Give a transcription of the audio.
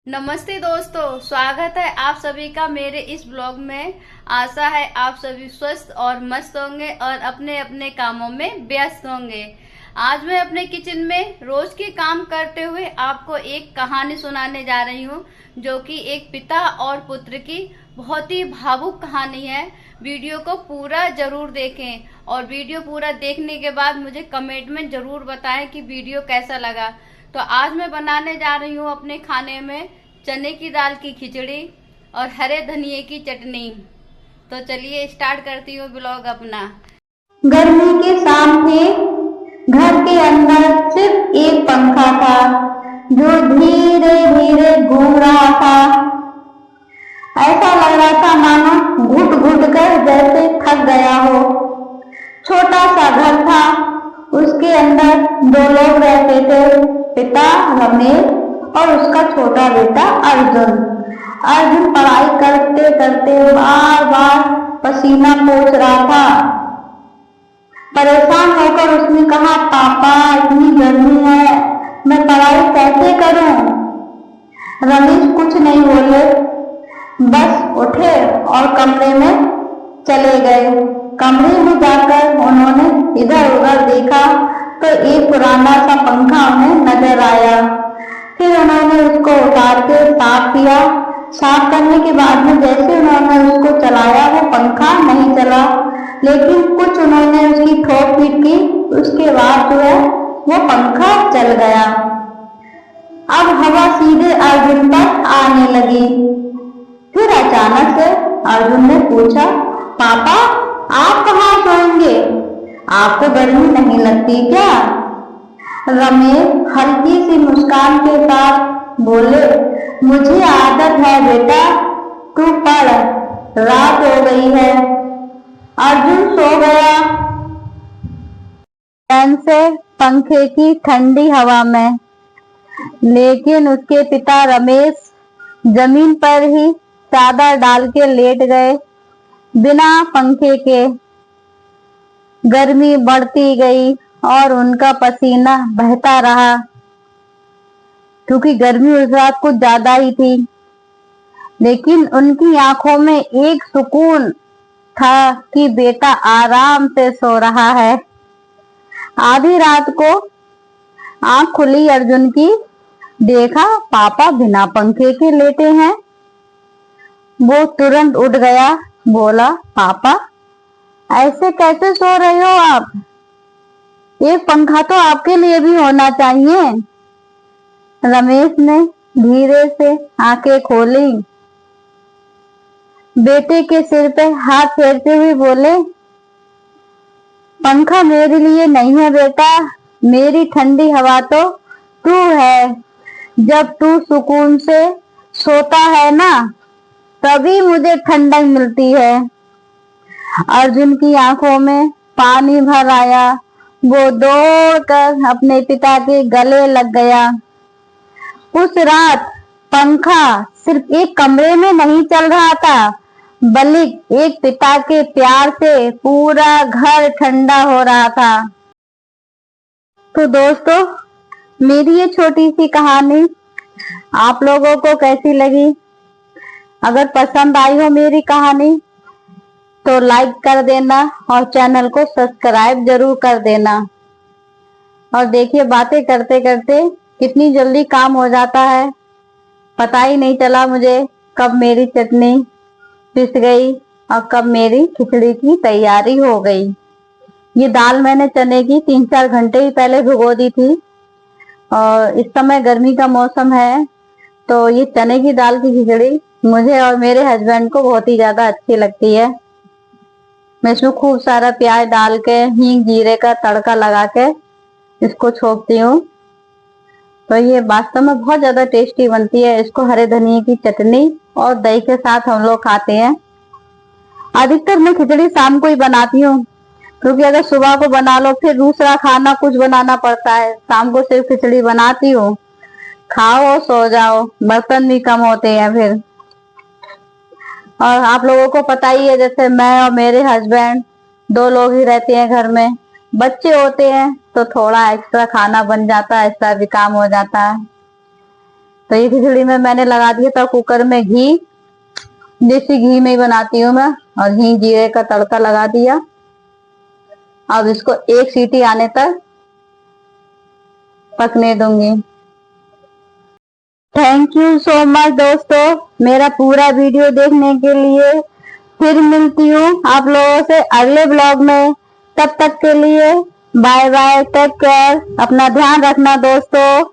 नमस्ते दोस्तों, स्वागत है आप सभी का मेरे इस ब्लॉग में। आशा है आप सभी स्वस्थ और मस्त होंगे और अपने अपने कामों में व्यस्त होंगे। आज मैं अपने किचन में रोज के काम करते हुए आपको एक कहानी सुनाने जा रही हूँ, जो कि एक पिता और पुत्र की बहुत ही भावुक कहानी है। वीडियो को पूरा जरूर देखें और वीडियो पूरा देखने के बाद मुझे कमेंट में जरूर बताएं कि वीडियो कैसा लगा। तो आज मैं बनाने जा रही हूँ अपने खाने में चने की दाल की खिचड़ी और हरे धनिए की चटनी। तो चलिए स्टार्ट करती हूँ ब्लॉग अपना। गर्मी के शाम थे। घर के अंदर सिर्फ एक पंखा था जो धीरे धीरे घूम रहा था। ऐसा लग रहा था मानो घुट घुट कर जैसे थक गया हो। छोटा सा घर था, उसके अंदर दो लोग रहते थे, पिता रमेश और उसका छोटा बेटा अर्जुन। अर्जुन पढ़ाई करते करते बार बार पसीना पोंछ रहा था। परेशान होकर उसने कहा, पापा इतनी गर्मी है, मैं पढ़ाई कैसे करूं? रमेश कुछ नहीं बोले, बस उठे और कमरे में चले गए। कमरे में जाकर उन्होंने इधर उधर देखा तो एक पुराना सा पंखा उन्हें नजर आया। फिर उन्होंने उसको उतार के साफ किया। साफ करने के बाद में जैसे उन्होंने उसको चलाया, वो पंखा नहीं चला, लेकिन कुछ उन्होंने उसकी ठोक पीट की, उसके बाद जो है वो पंखा चल गया। अब हवा सीधे अर्जुन पर आने लगी। फिर अचानक से अर्जुन ने पूछा, पापा आप कहाँ सोएंगे? आपको गर्मी नहीं लगती क्या? रमेश हल्की सी मुस्कान के साथ बोले, मुझे आदत है बेटा, तू पढ़, रात हो गई है। अर्जुन सो गया चैन से पंखे की ठंडी हवा में, लेकिन उसके पिता रमेश जमीन पर ही चादर डाल के लेट गए बिना पंखे के। गर्मी बढ़ती गई और उनका पसीना बहता रहा, क्योंकि गर्मी उस रात कुछ ज्यादा ही थी। लेकिन उनकी आंखों में एक सुकून था कि बेटा आराम से सो रहा है। आधी रात को आंख खुली अर्जुन की, देखा पापा बिना पंखे के लेटे हैं। वो तुरंत उठ गया, बोला, पापा ऐसे कैसे सो रहे हो आप? एक पंखा तो आपके लिए भी होना चाहिए। रमेश ने धीरे से आंखें खोली, बेटे के सिर पे हाथ फेरते हुए बोले, पंखा मेरे लिए नहीं है बेटा, मेरी ठंडी हवा तो तू है। जब तू सुकून से सोता है ना, तभी मुझे ठंडक मिलती है। अर्जुन की आंखों में पानी भर आया। वो दौड़कर अपने पिता के गले लग गया। उस रात पंखा सिर्फ एक कमरे में नहीं चल रहा था, बल्कि एक पिता के प्यार से पूरा घर ठंडा हो रहा था। तो दोस्तों, मेरी ये छोटी सी कहानी आप लोगों को कैसी लगी? अगर पसंद आई हो मेरी कहानी तो लाइक कर देना और चैनल को सब्सक्राइब जरूर कर देना। और देखिए, बातें करते करते कितनी जल्दी काम हो जाता है, पता ही नहीं चला मुझे कब मेरी चटनी पिस गई और कब मेरी खिचड़ी की तैयारी हो गई। ये दाल मैंने चने की 3-4 घंटे ही पहले भिगो दी थी। और इस समय गर्मी का मौसम है, तो ये चने की दाल की खिचड़ी मुझे और मेरे हस्बैंड को बहुत ही ज्यादा अच्छी लगती है। मैं इसमें खूब सारा प्याज डाल के हींग जीरे का तड़का लगा के इसको छोंकती हूँ। तो ये वास्तव में बहुत ज्यादा टेस्टी बनती है। इसको हरे धनिए की चटनी और दही के साथ हम लोग खाते हैं। अधिकतर मैं खिचड़ी शाम को ही बनाती हूँ, क्योंकि अगर सुबह को बना लो फिर दूसरा खाना कुछ बनाना पड़ता है। शाम को सिर्फ खिचड़ी बनाती हूँ, खाओ और सो जाओ, बर्तन भी कम होते हैं फिर। और आप लोगों को पता ही है, जैसे मैं और मेरे हस्बैंड 2 लोग ही रहते हैं घर में। बच्चे होते हैं तो थोड़ा एक्स्ट्रा खाना बन जाता है, एक्स्ट्रा भी काम हो जाता है। तो ये खिचड़ी में मैंने लगा दिया था कुकर में घी, देसी घी में ही बनाती हूँ मैं, और घी जीरे का तड़का लगा दिया। अब इसको 1 सीटी आने तक पकने दूंगी। थैंक यू सो मच दोस्तों मेरा पूरा वीडियो देखने के लिए। फिर मिलती हूँ आप लोगों से अगले ब्लॉग में। तब तक के लिए बाय बाय, टेक केयर, अपना ध्यान रखना दोस्तों।